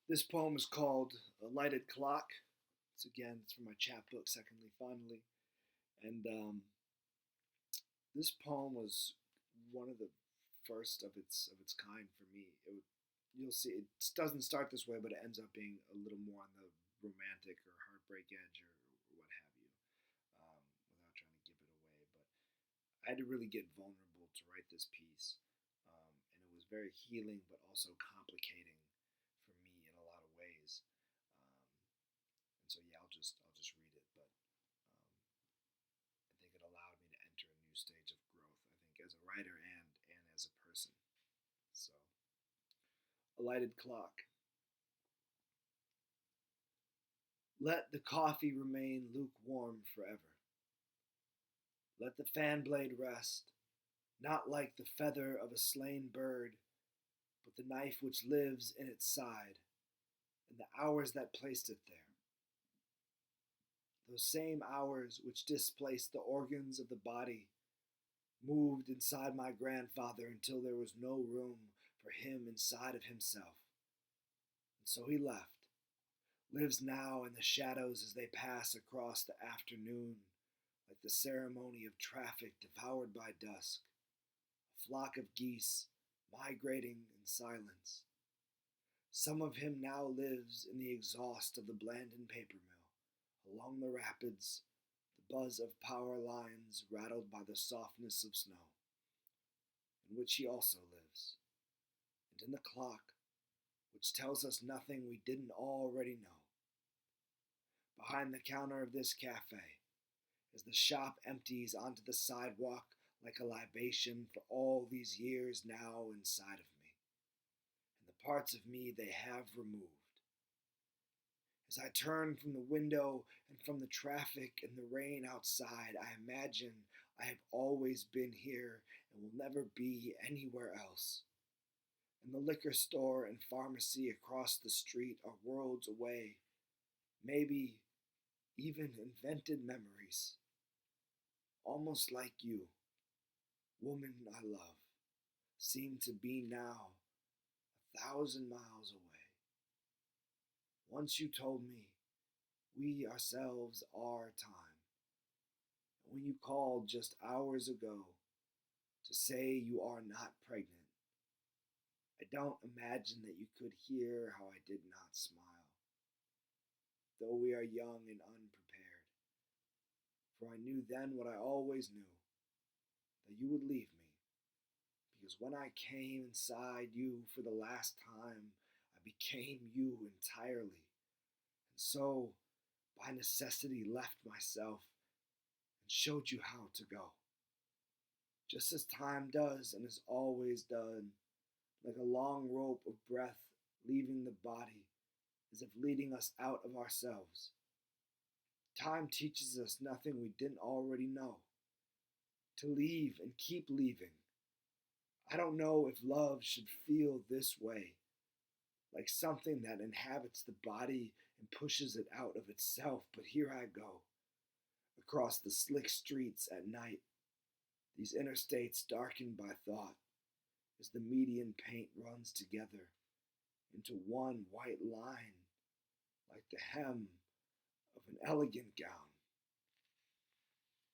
This poem is called Alighted Clock. It's from my chapbook, Secondly Finally. And This poem was one of the first of its kind for me. You'll see it doesn't start this way, but it ends up being a little more on the romantic or heartbreak edge or what have you, without trying to give it away. But I had to really get vulnerable to write this piece, and it was very healing, but also complicating for me in a lot of ways. And so yeah, I'll just read it, but I think it allowed me to enter a new stage of growth. I think as a writer and as a person. So, a lighted clock. Let the coffee remain lukewarm forever. Let the fan blade rest, not like the feather of a slain bird, but the knife which lives in its side, and the hours that placed it there. Those same hours which displaced the organs of the body, moved inside my grandfather until there was no room for him inside of himself. And so he left, lives now in the shadows as they pass across the afternoon, like the ceremony of traffic devoured by dusk, a flock of geese migrating in silence. Some of him now lives in the exhaust of the Blandon paper mill, along the rapids, the buzz of power lines rattled by the softness of snow, in which he also lives, and in the clock, which tells us nothing we didn't already know. Behind the counter of this cafe, as the shop empties onto the sidewalk like a libation for all these years now inside of me, and the parts of me they have removed. As I turn from the window and from the traffic and the rain outside, I imagine I have always been here and will never be anywhere else. And the liquor store and pharmacy across the street are worlds away, maybe even invented memories. Almost like you, woman I love, seem to be now 1,000 miles away. Once you told me we ourselves are time. And when you called just hours ago to say you are not pregnant, I don't imagine that you could hear how I did not smile, though we are young and unprepared. For I knew then what I always knew, that you would leave me, because when I came inside you for the last time, I became you entirely, and so, by necessity, left myself and showed you how to go. Just as time does and has always done, like a long rope of breath leaving the body, as if leading us out of ourselves. Time teaches us nothing we didn't already know. To leave and keep leaving. I don't know if love should feel this way, like something that inhabits the body and pushes it out of itself, but here I go, across the slick streets at night, these interstates darkened by thought, as the median paint runs together into one white line, like the hem of an elegant gown.